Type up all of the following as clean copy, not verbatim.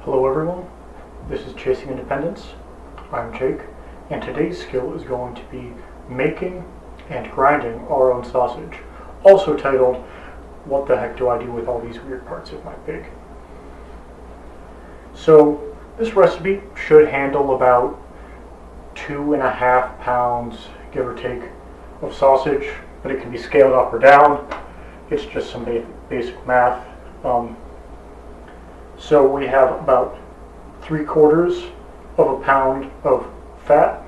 Hello everyone, this is Chasing Independence. I'm Jake, and today's skill is going to be making and grinding our own sausage, also titled, What the heck do I do with all these weird parts of my pig? So this recipe should handle about 2.5 pounds, give or take, of sausage, but it can be scaled up or down. It's just some basic math. So we have about 3/4 of a pound of fat,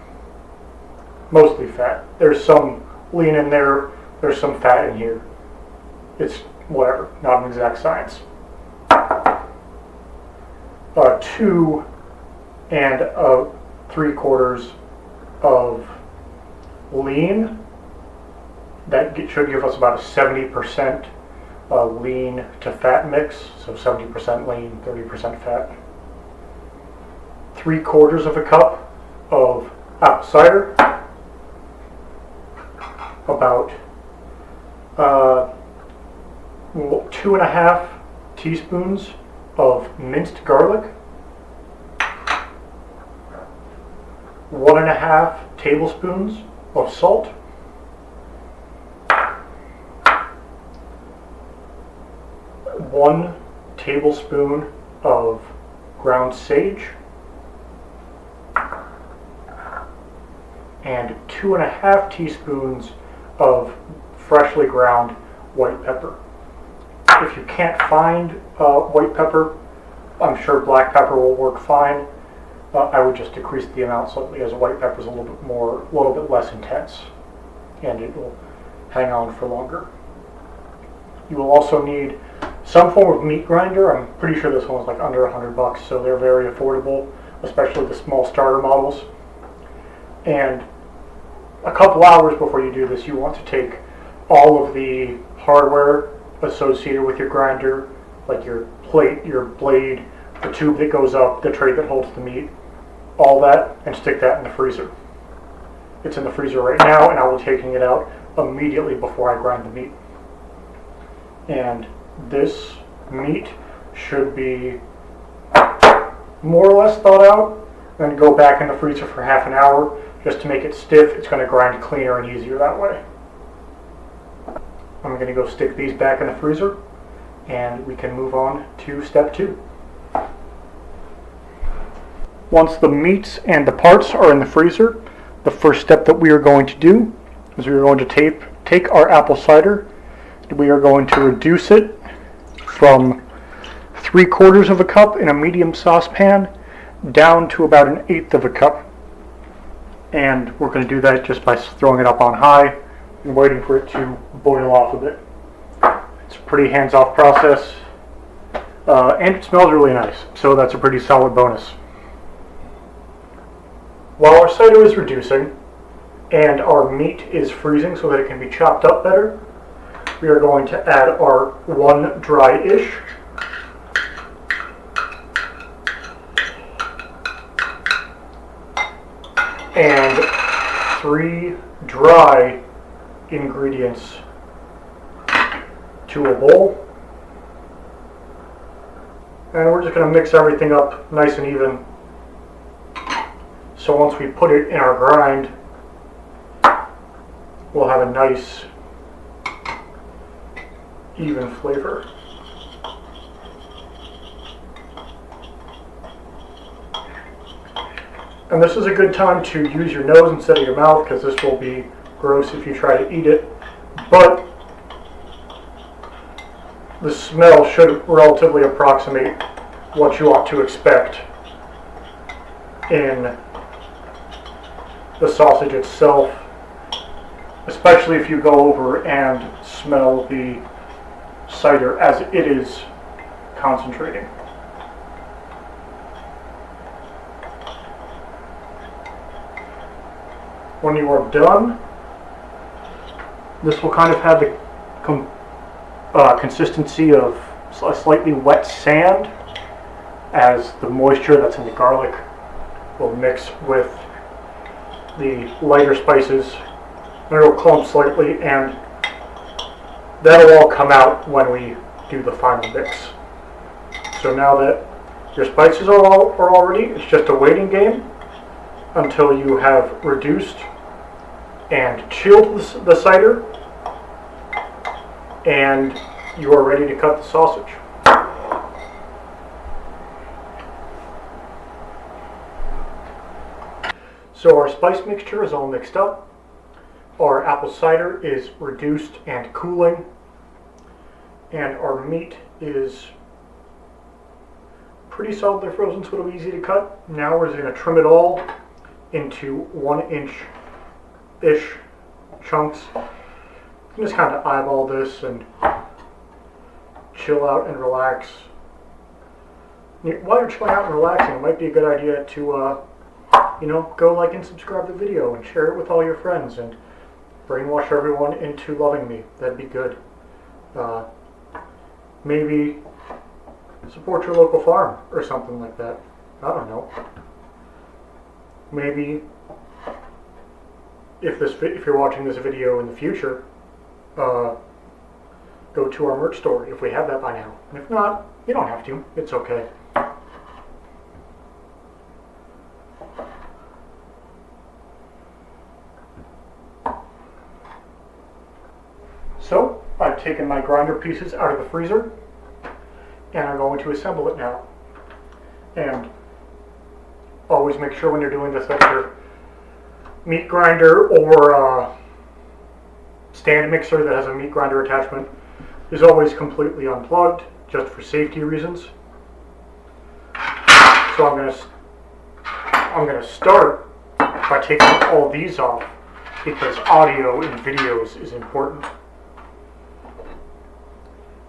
mostly fat. There's some lean in there, there's some fat in here. It's whatever, not an exact science. 2 3/4 of lean. That should give us about a 70% lean to fat mix, so 70% lean, 30% fat. 3/4 of a cup of apple cider, about 2.5 teaspoons of minced garlic, 1.5 tablespoons of salt, 1 tablespoon of ground sage, and 2.5 teaspoons of freshly ground white pepper. If you can't find white pepper, I'm sure black pepper will work fine. I would just decrease the amount slightly, as white pepper is a little bit less intense, and it will hang on for longer. You will also need some form of meat grinder. I'm pretty sure this one's like under $100, so they're very affordable, especially the small starter models. And a couple hours before you do this, you want to take all of the hardware associated with your grinder, like your plate, your blade, the tube that goes up, the tray that holds the meat, all that, and stick that in the freezer. It's in the freezer right now, and I will be taking it out immediately before I grind the meat. And this meat should be more or less thawed out, and go back in the freezer for half an hour just to make it stiff. It's going to grind cleaner and easier that way. I'm going to go stick these back in the freezer, and we can move on to step 2. Once the meats and the parts are in the freezer, the first step that we are going to do is we are going to take our apple cider, and we are going to reduce it from 3/4 of a cup in a medium saucepan down to about 1/8 of a cup. And we're going to do that just by throwing it up on high and waiting for it to boil off a bit. It's a pretty hands-off process, and it smells really nice, so that's a pretty solid bonus. While our cider is reducing and our meat is freezing so that it can be chopped up better, we are going to add our 1 dry-ish and 3 dry ingredients to a bowl. And we're just going to mix everything up nice and even. So once we put it in our grind, we'll have a nice, even flavor. And this is a good time to use your nose instead of your mouth, because this will be gross if you try to eat it. But the smell should relatively approximate what you ought to expect in the sausage itself, especially if you go over and smell the cider as it is concentrating. When you are done, this will kind of have the consistency of a slightly wet sand, as the moisture that's in the garlic will mix with the lighter spices, and it will clump slightly, and that'll all come out when we do the final mix. So now that Your spices are all ready. It's just a waiting game until you have reduced and chilled the cider, and you are ready to cut the sausage. So our spice mixture is all mixed up. Our apple cider is reduced and cooling, and our meat is pretty solidly frozen, so it'll be easy to cut. Now we're just going to trim it all into 1-inch-ish chunks. You can just kind of eyeball this and chill out and relax. While you're chilling out and relaxing, it might be a good idea to, go like and subscribe to the video and share it with all your friends and brainwash everyone into loving me. That'd be good. Maybe support your local farm or something like that. I don't know. Maybe if you're watching this video in the future, go to our merch store if we have that by now. And if not, you don't have to. It's okay. So, I've taken my grinder pieces out of the freezer, and I'm going to assemble it now. And always make sure when you're doing this that your meat grinder or stand mixer that has a meat grinder attachment is always completely unplugged, just for safety reasons. So I'm gonna start by taking all these off, because audio in videos is important.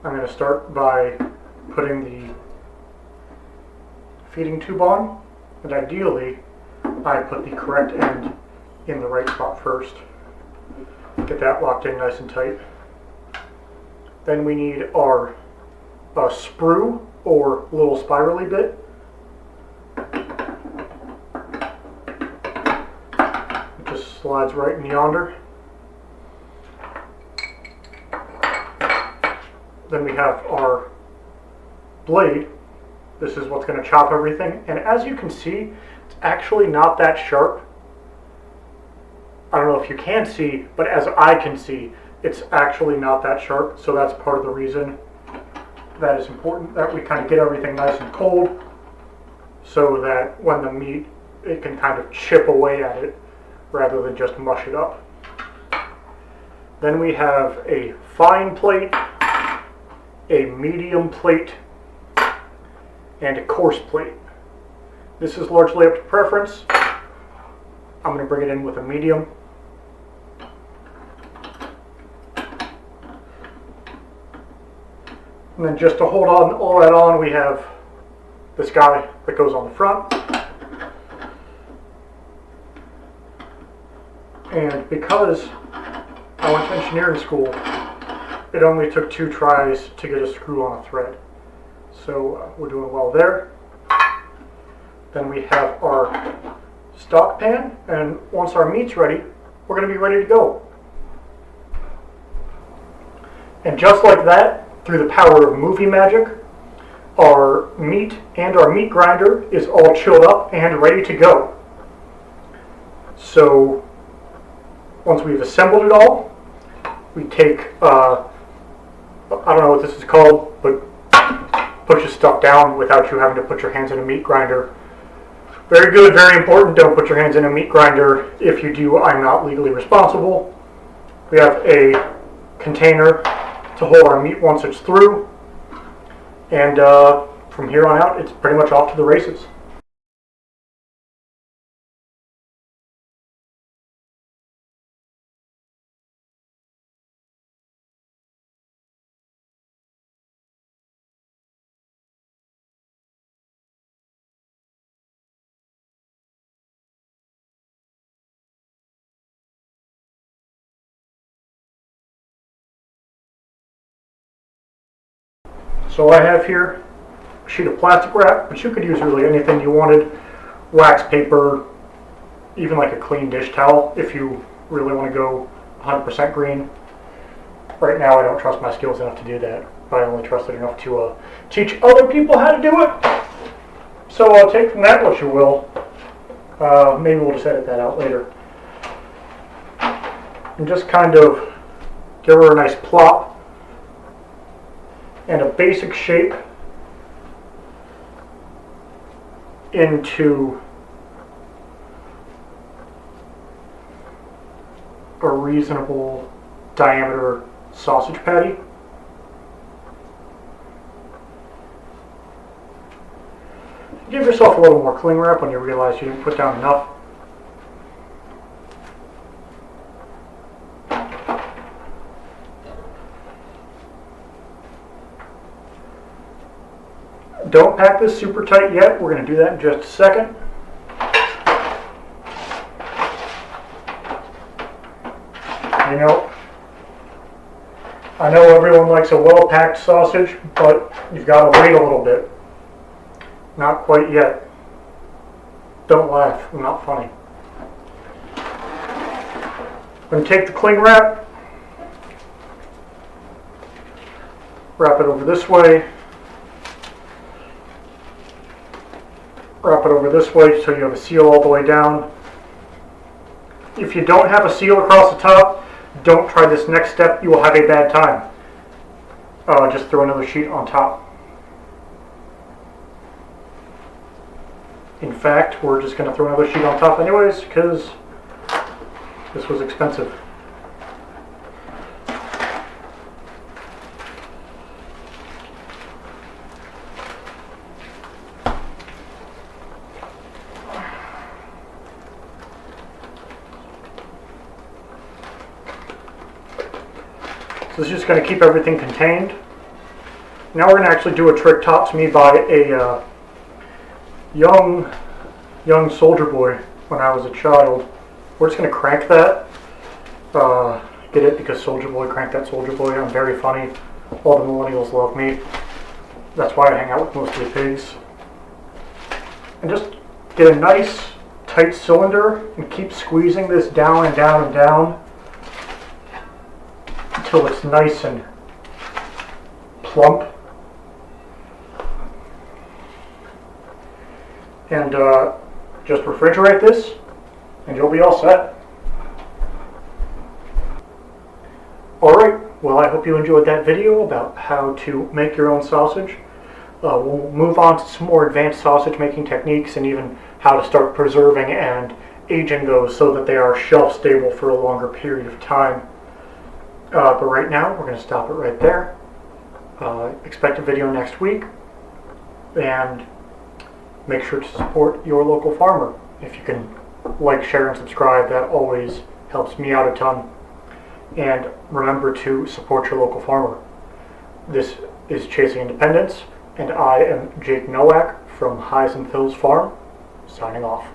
I'm going to start by putting the feeding tube on, and ideally I put the correct end in the right spot first. Get that locked in nice and tight. Then we need our sprue or little spirally bit. It just slides right in yonder. Then we have our blade. This is what's going to chop everything. And as you can see, it's actually not that sharp. I don't know if you can see, but as I can see, it's actually not that sharp. So that's part of the reason that it's important that we kind of get everything nice and cold, so that when the meat, it can kind of chip away at it rather than just mush it up. Then we have a fine plate, a medium plate, and a coarse plate. This is largely up to preference. I'm going to bring it in with a medium. And then just to hold on all that on, we have this guy that goes on the front. And because I went to engineering school, it only took 2 tries to get a screw on a thread. So we're doing well there. Then we have our stock pan, and once our meat's ready, we're going to be ready to go. And just like that, through the power of movie magic, our meat and our meat grinder is all chilled up and ready to go. So once we've assembled it all, we take I don't know what this is called, but pushes stuff down without you having to put your hands in a meat grinder. Very good, very important. Don't put your hands in a meat grinder. If you do, I'm not legally responsible. We have a container to hold our meat once it's through. And from here on out, it's pretty much off to the races. So I have here a sheet of plastic wrap, but you could use really anything you wanted. Wax paper, even like a clean dish towel if you really want to go 100% green. Right now I don't trust my skills enough to do that, but I only trust it enough to teach other people how to do it. So take from that what you will. Maybe we'll just edit that out later. And just kind of give her a nice plop and a basic shape into a reasonable diameter sausage patty. Give yourself a little more cling wrap when you realize you didn't put down enough. Don't pack this super tight yet. We're going to do that in just a second. You know, I know everyone likes a well-packed sausage, but you've got to wait a little bit. Not quite yet. Don't laugh, I'm not funny. I'm going to take the cling wrap, wrap it over this way, wrap it over this way so you have a seal all the way down. If you don't have a seal across the top, don't try this next step, you will have a bad time. Just throw another sheet on top. In fact, we're just going to throw another sheet on top anyways, because this was expensive. So this is just going to keep everything contained. Now we're going to actually do a trick taught to me by a young soldier boy when I was a child. We're just going to crank that. Get it? Because soldier boy, crank that soldier boy. I'm very funny. All the millennials love me. That's why I hang out with most of the pigs. And just get a nice tight cylinder and keep squeezing this down and down and down until it's nice and plump. And just refrigerate this and you'll be all set. Alright, well I hope you enjoyed that video about how to make your own sausage. We'll move on to some more advanced sausage making techniques and even how to start preserving and aging those so that they are shelf stable for a longer period of time. But right now we're going to stop it right there. Expect a video next week, and make sure to support your local farmer. If you can like, share, and subscribe, that always helps me out a ton. And remember to support your local farmer. This is Chasing Independence, and I am Jake Nowak from Highs and Hills Farm, signing off.